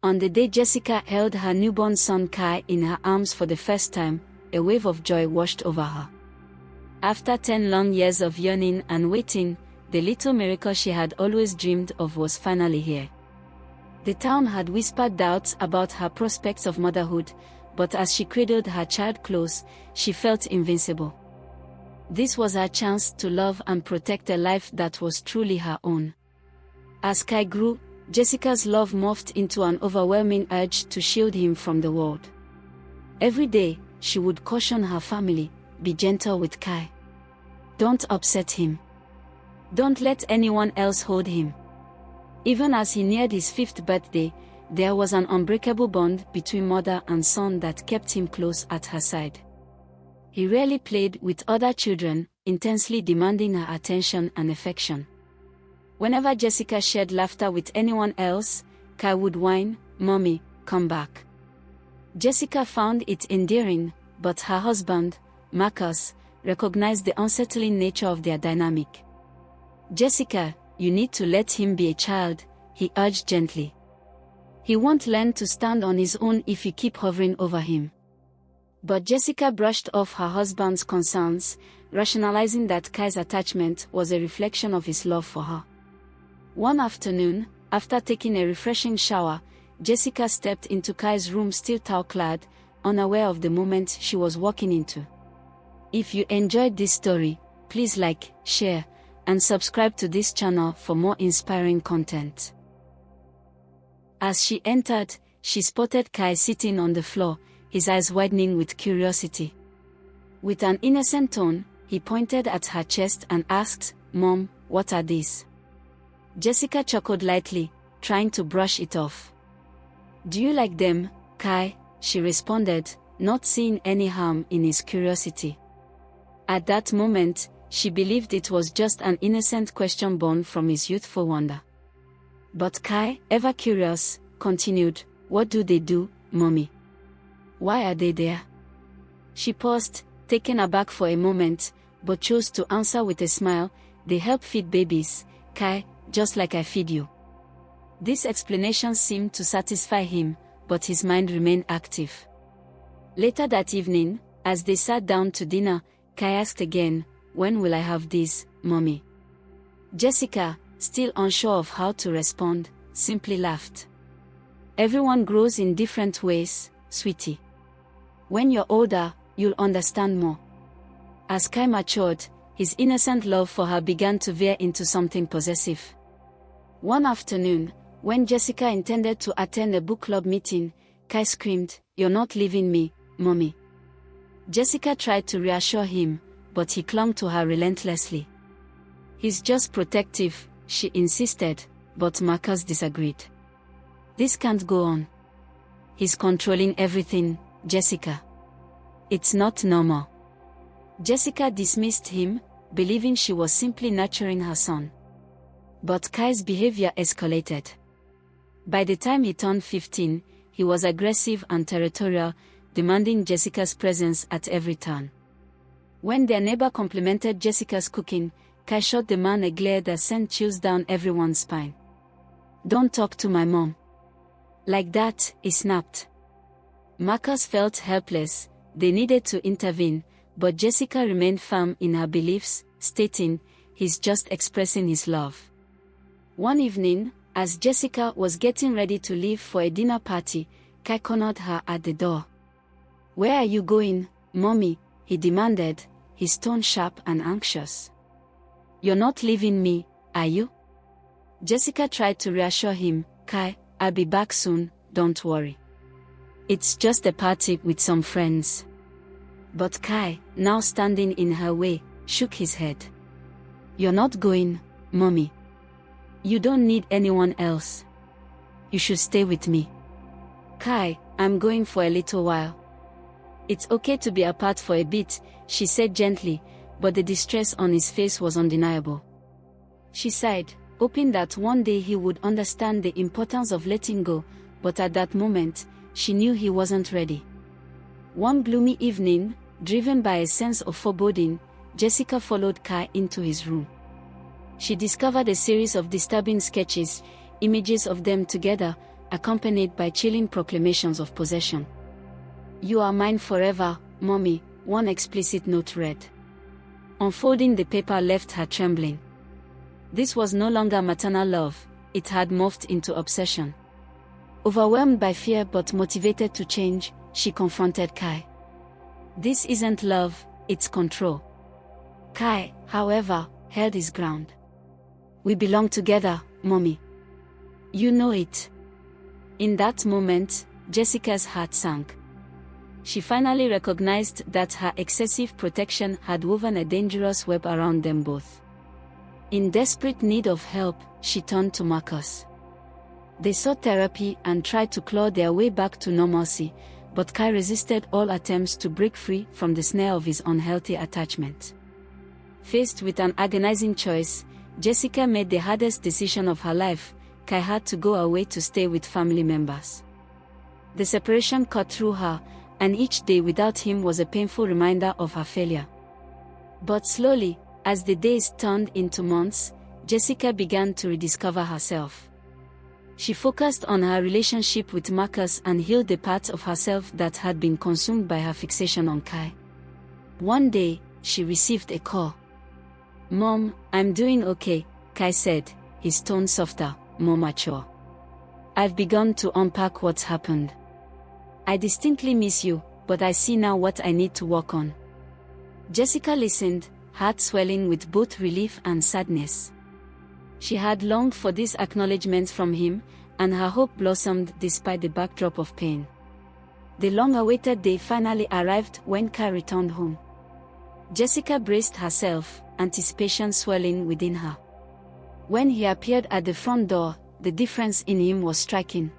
On the day Jessica held her newborn son Kai in her arms for the first time, a wave of joy washed over her. After 10 long years of yearning and waiting, the little miracle she had always dreamed of was finally here. The town had whispered doubts about her prospects of motherhood, but as she cradled her child close, she felt invincible. This was her chance to love and protect a life that was truly her own. As Kai grew, Jessica's love morphed into an overwhelming urge to shield him from the world. Every day, she would caution her family, "Be gentle with Kai. Don't upset him. Don't let anyone else hold him." Even as he neared his 5th birthday, there was an unbreakable bond between mother and son that kept him close at her side. He rarely played with other children, intensely demanding her attention and affection. Whenever Jessica shared laughter with anyone else, Kai would whine, "Mommy, come back." Jessica found it endearing, but her husband, Marcus, recognized the unsettling nature of their dynamic. "Jessica, you need to let him be a child," he urged gently. "He won't learn to stand on his own if you keep hovering over him." But Jessica brushed off her husband's concerns, rationalizing that Kai's attachment was a reflection of his love for her. One afternoon, after taking a refreshing shower, Jessica stepped into Kai's room still towel-clad, unaware of the moment she was walking into. If you enjoyed this story, please like, share, and subscribe to this channel for more inspiring content. As she entered, she spotted Kai sitting on the floor, his eyes widening with curiosity. With an innocent tone, he pointed at her chest and asked, "Mom, what are these?" Jessica chuckled lightly, trying to brush it off. "Do you like them, Kai?" she responded, not seeing any harm in his curiosity. At that moment, she believed it was just an innocent question born from his youthful wonder. But Kai, ever curious, continued, "What do they do, Mommy? Why are they there?" She paused, taken aback for a moment, but chose to answer with a smile, "They help feed babies, Kai, just like I feed you." This explanation seemed to satisfy him, but his mind remained active. Later that evening, as they sat down to dinner, Kai asked again, "When will I have these, Mommy?" Jessica, still unsure of how to respond, simply laughed. "Everyone grows in different ways, sweetie. When you're older, you'll understand more." As Kai matured, his innocent love for her began to veer into something possessive. One afternoon, when Jessica intended to attend a book club meeting, Kai screamed, "You're not leaving me, Mommy." Jessica tried to reassure him, but he clung to her relentlessly. "He's just protective," she insisted, but Marcus disagreed. "This can't go on. He's controlling everything, Jessica. It's not normal." Jessica dismissed him, believing she was simply nurturing her son. But Kai's behavior escalated. By the time he turned 15, he was aggressive and territorial, demanding Jessica's presence at every turn. When their neighbor complimented Jessica's cooking, Kai shot the man a glare that sent chills down everyone's spine. "Don't talk to my mom like that," he snapped. Marcus felt helpless. They needed to intervene, but Jessica remained firm in her beliefs, stating, "He's just expressing his love." One evening, as Jessica was getting ready to leave for a dinner party, Kai cornered her at the door. "Where are you going, Mommy?" he demanded, his tone sharp and anxious. "You're not leaving me, are you?" Jessica tried to reassure him, "Kai, I'll be back soon, don't worry. It's just a party with some friends." But Kai, now standing in her way, shook his head. "You're not going, Mommy. You don't need anyone else. You should stay with me." "Kai, I'm going for a little while." "It's okay to be apart for a bit," she said gently, but the distress on his face was undeniable. She sighed, hoping that one day he would understand the importance of letting go, but at that moment, she knew he wasn't ready. One gloomy evening, driven by a sense of foreboding, Jessica followed Kai into his room. She discovered a series of disturbing sketches, images of them together, accompanied by chilling proclamations of possession. "You are mine forever, Mommy," one explicit note read. Unfolding the paper left her trembling. This was no longer maternal love, it had morphed into obsession. Overwhelmed by fear but motivated to change, she confronted Kai. "This isn't love, it's control." Kai, however, held his ground. "We belong together, Mommy. You know it." In that moment, Jessica's heart sank. She finally recognized that her excessive protection had woven a dangerous web around them both. In desperate need of help, she turned to Marcus. They sought therapy and tried to claw their way back to normalcy, but Kai resisted all attempts to break free from the snare of his unhealthy attachment. Faced with an agonizing choice, Jessica made the hardest decision of her life. Kai had to go away to stay with family members. The separation cut through her, and each day without him was a painful reminder of her failure. But slowly, as the days turned into months, Jessica began to rediscover herself. She focused on her relationship with Marcus and healed the parts of herself that had been consumed by her fixation on Kai. One day, she received a call. "Mom, I'm doing okay," Kai said, his tone softer, more mature. "I've begun to unpack what's happened. I distinctly miss you, but I see now what I need to work on." Jessica listened, heart swelling with both relief and sadness. She had longed for this acknowledgement from him, and her hope blossomed despite the backdrop of pain. The long-awaited day finally arrived when Kai returned home. Jessica braced herself, anticipation swelling within her. When he appeared at the front door, the difference in him was striking.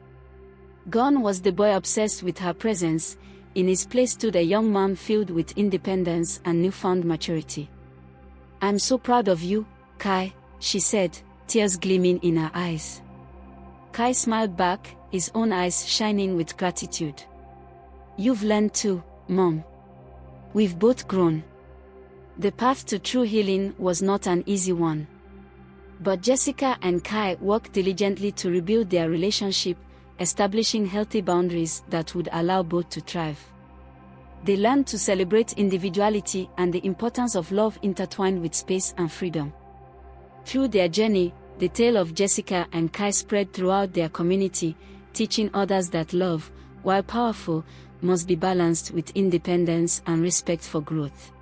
Gone was the boy obsessed with her presence. In his place stood a young man filled with independence and newfound maturity. "I'm so proud of you, Kai," she said, tears gleaming in her eyes. Kai smiled back, his own eyes shining with gratitude. "You've learned too, Mom. We've both grown." The path to true healing was not an easy one. But Jessica and Kai worked diligently to rebuild their relationship, establishing healthy boundaries that would allow both to thrive. They learned to celebrate individuality and the importance of love intertwined with space and freedom. Through their journey, the tale of Jessica and Kai spread throughout their community, teaching others that love, while powerful, must be balanced with independence and respect for growth.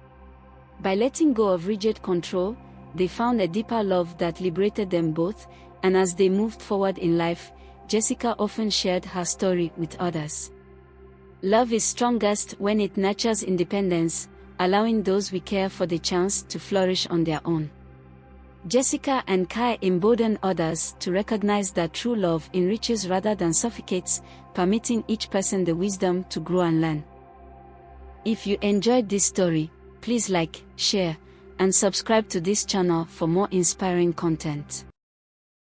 By letting go of rigid control, they found a deeper love that liberated them both, and as they moved forward in life, Jessica often shared her story with others. Love is strongest when it nurtures independence, allowing those we care for the chance to flourish on their own. Jessica and Kai embolden others to recognize that true love enriches rather than suffocates, permitting each person the wisdom to grow and learn. If you enjoyed this story, please like, share, and subscribe to this channel for more inspiring content.